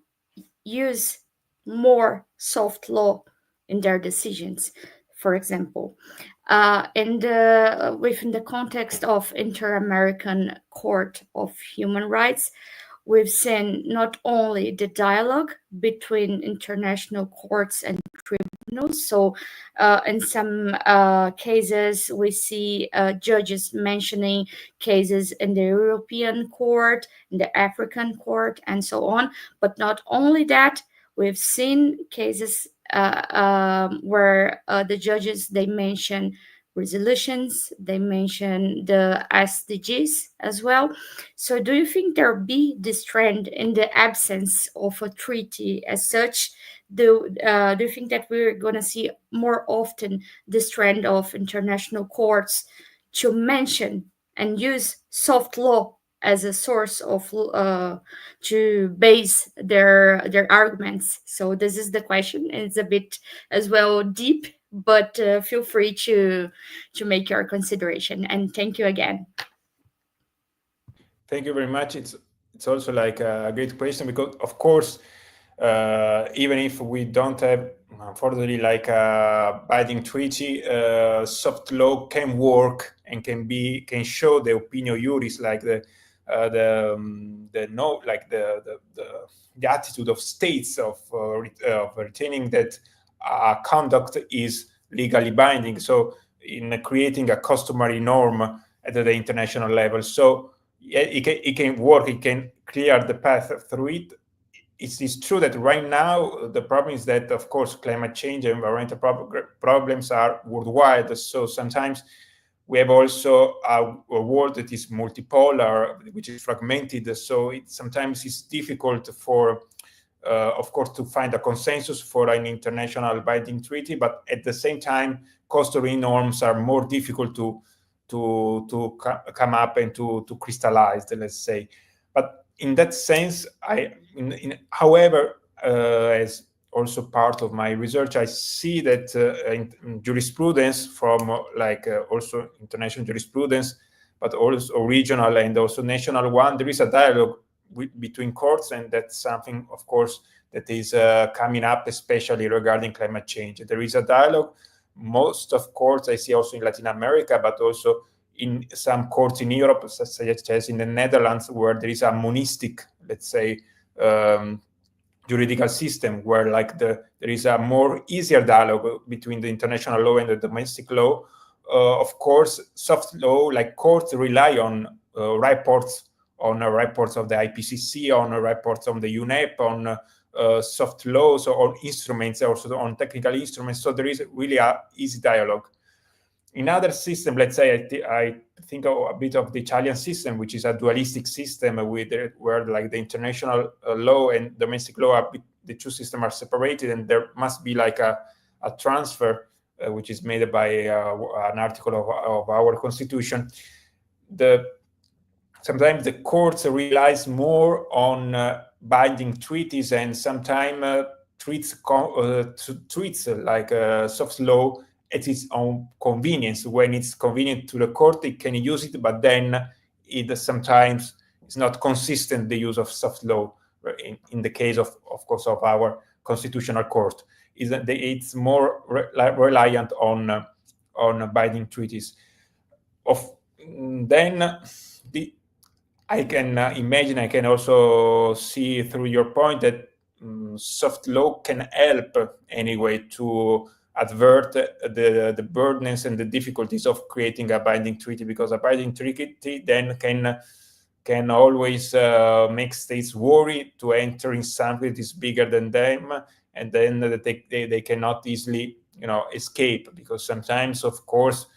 use more soft law in their decisions, for example? And within the context of Inter-American Court of Human Rights, we've seen not only the dialogue between international courts and tribunals. So in some cases, we see judges mentioning cases in the European court, in the African court, and so on. But not only that, we've seen cases where the judges, they mention resolutions, they mention the SDGs as well. So do you think there'll be this trend in the absence of a treaty as such? Do you think that we're going to see more often this trend of international courts to mention and use soft law as a source of to base their arguments? So this is the question, and it's a bit as well deep, but feel free to make your consideration. And thank you again. Thank you very much. It's also like a great question, because of course, even if we don't have, unfortunately, like a binding treaty, soft law can work and can show the opinio juris, like the attitude of states of retaining that conduct is legally binding. So in creating a customary norm at the international level. So yeah, it can work, it can clear the path through it. It is true that right now the problem is that, of course, climate change and environmental problems are worldwide. So sometimes we have also a world that is multipolar, which is fragmented. So sometimes it's difficult for, of course, to find a consensus for an international binding treaty. But at the same time, customary norms are more difficult to come up and to crystallize, let's say. But in that sense, however, as also part of my research, I see that in jurisprudence from also international jurisprudence, but also regional and also national one, there is a dialogue between courts, and that's something, of course, that is coming up, especially regarding climate change. There is a dialogue. Most of courts I see also in Latin America, but also in some courts in Europe, such as in the Netherlands, where there is a monistic, let's say, juridical system, where there is a more easier dialogue between the international law and the domestic law. Of course, soft law, like courts rely on reports of the IPCC, on reports on the UNEP, on soft laws, or on instruments, also on technical instruments. So there is really a easy dialogue. In other system, let's say, I think a bit of the Italian system, which is a dualistic system where like the international law and domestic law, the two systems are separated, and there must be like a transfer, which is made by an article of our constitution. Sometimes the courts relies more on binding treaties, and sometimes treats like soft law at its own convenience. When it's convenient to the court, it can use it, but then it sometimes is not consistent, the use of soft law. In the case of course, of our constitutional court, is that it's more reliant on binding treaties. I can imagine, I can also see through your point that soft law can help anyway to avert the burdens and the difficulties of creating a binding treaty, because a binding treaty then can can always make states worry to enter in something that is bigger than them, and then they cannot easily, escape, because sometimes, of course,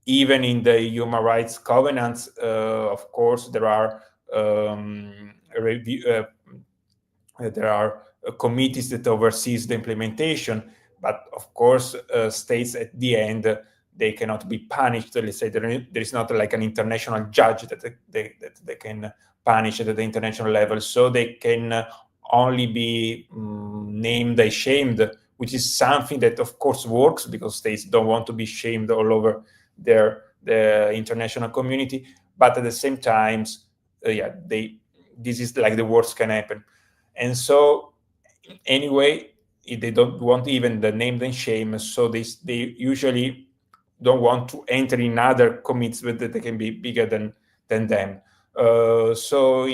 even in the human rights covenants, of course, there are committees that oversees the implementation, but of course, states at the end, they cannot be punished. Let's say there is not like an international judge that they can punish at the international level, so they can only be named and shamed, which is something that of course works, because states don't want to be shamed all over the international community, but at the same time, this is like the worst can happen. And so anyway, they don't want even the name and shame, so they usually don't want to enter in other commitments that they can be bigger than them. So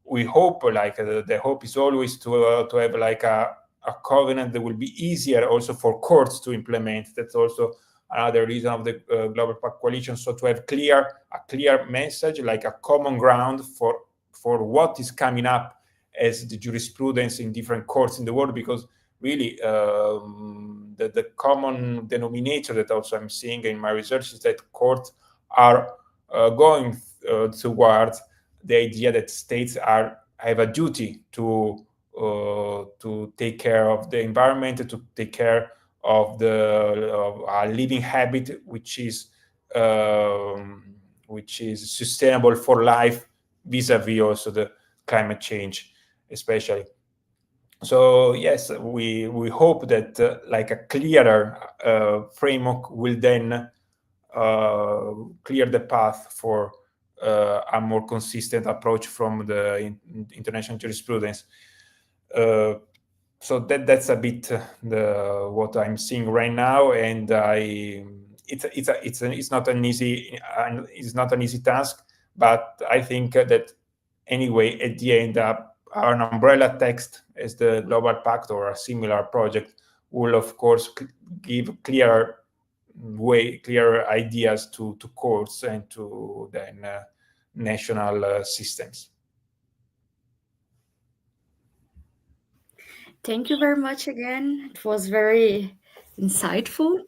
we hope, like the hope is always to have like a covenant that will be easier also for courts to implement. That's also another reason of the Global Pact Coalition. So to have a clear message, like a common ground for what is coming up as the jurisprudence in different courts in the world, because really the common denominator that also I'm seeing in my research is that courts are going towards the idea that states have a duty to take care of the environment, to take care of our living habit, which is sustainable for life, vis-a-vis also the climate change, especially. So yes, we hope that like a clearer framework will then clear the path for a more consistent approach from the international jurisprudence. So that's a bit what I'm seeing right now, and it's not an easy task, but I think that anyway, at the end, an umbrella text as the Global Pact or a similar project will, of course, give clearer ideas to courts and to then national systems. Thank you very much again. It was very insightful.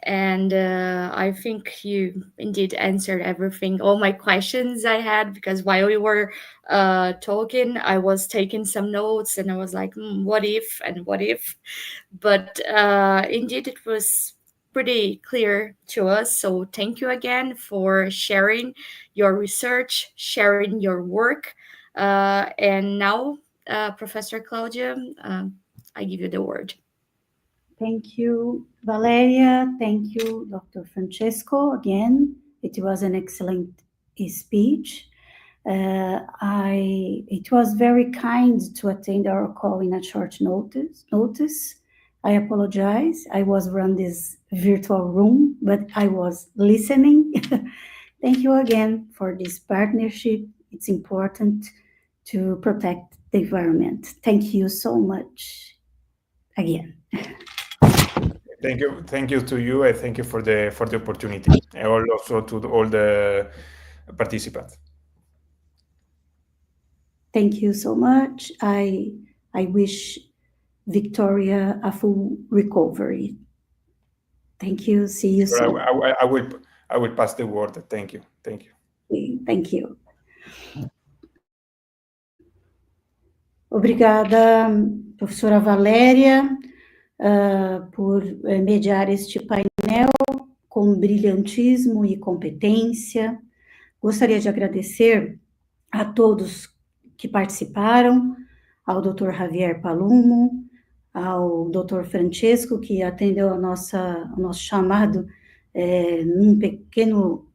And I think you indeed answered everything, all my questions I had, because while we were talking, I was taking some notes and I was like, what if and what if? But indeed, it was pretty clear to us. So thank you again for sharing your research, sharing your work. And now, Professor Claudia, I give you the word. Thank you, Valeria. Thank you, Dr. Francesco. Again, it was an excellent speech. It was very kind to attend our call in a short notice. I apologize. I was run this virtual room, but I was listening. Thank you again for this partnership. It's important to protect the environment. Thank you so much again. Thank you to you, and thank you for the opportunity, and also to all the participants. Thank you so much. I wish Victoria a full recovery. Thank you. See you soon. I will pass the word. Thank you. Thank you. Thank you. Obrigada, professora Valéria, por mediar este painel com brilhantismo e competência. Gostaria de agradecer a todos que participaram, ao Dr. Javier Palumo, ao Dr. Francesco, que atendeu ao nosso chamado num pequeno,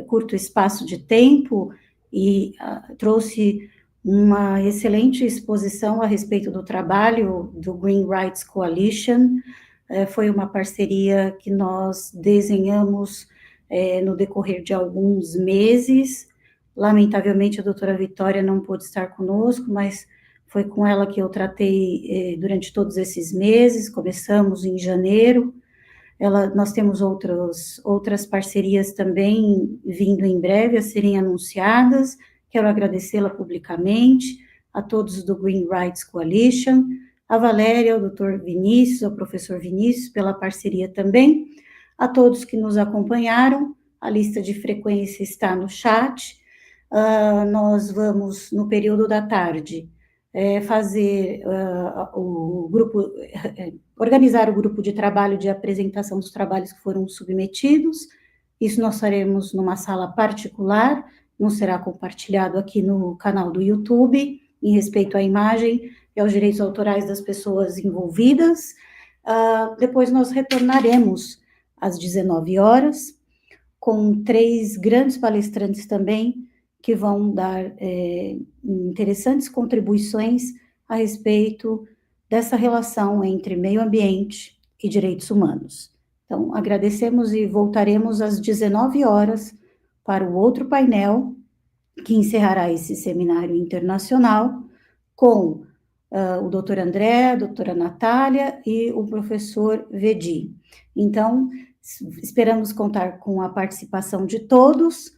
curto espaço de tempo e trouxe uma excelente exposição a respeito do trabalho do Green Rights Coalition. Foi uma parceria que nós desenhamos no decorrer de alguns meses. Lamentavelmente, a doutora Vitória não pôde estar conosco, mas foi com ela que eu tratei durante todos esses meses. Começamos em janeiro. Nós temos outras parcerias também vindo em breve a serem anunciadas, quero agradecê-la publicamente, a todos do Green Rights Coalition, a Valéria, ao Dr. Vinícius, ao professor Vinícius, pela parceria também, a todos que nos acompanharam, a lista de frequência está no chat. Nós vamos, no período da tarde, fazer organizar o grupo de trabalho de apresentação dos trabalhos que foram submetidos. Isso nós faremos numa sala particular, não será compartilhado aqui no canal do YouTube, em respeito à imagem e aos direitos autorais das pessoas envolvidas. Depois nós retornaremos às 19 horas, com 3 grandes palestrantes também, que vão dar interessantes contribuições a respeito dessa relação entre meio ambiente e direitos humanos. Então, agradecemos e voltaremos às 19 horas para o outro painel, que encerrará esse seminário internacional, com o doutor André, a doutora Natália e o professor Vedi. Então, esperamos contar com a participação de todos.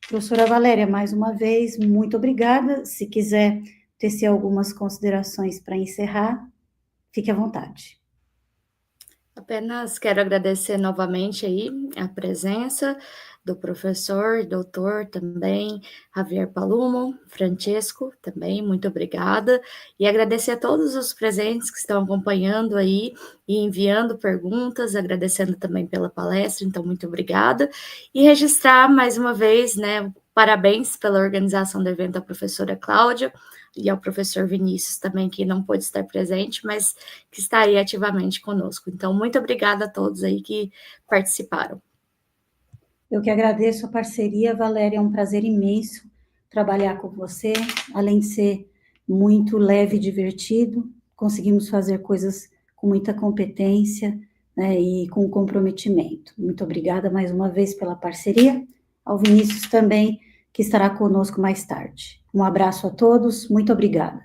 Professora Valéria, mais uma vez, muito obrigada. Se quiser tecer algumas considerações para encerrar, fique à vontade. Apenas quero agradecer novamente aí a presença do professor, doutor também, Javier Palumo, Francesco também, muito obrigada, e agradecer a todos os presentes que estão acompanhando aí e enviando perguntas, agradecendo também pela palestra, então muito obrigada, e registrar mais uma vez, né, parabéns pela organização do evento à professora Cláudia, e ao professor Vinícius também, que não pôde estar presente, mas que está aí ativamente conosco. Então, muito obrigada a todos aí que participaram. Eu que agradeço a parceria, Valéria, é um prazer imenso trabalhar com você, além de ser muito leve e divertido, conseguimos fazer coisas com muita competência, né, e com comprometimento. Muito obrigada mais uma vez pela parceria, ao Vinícius também, que estará conosco mais tarde. Um abraço a todos, muito obrigada.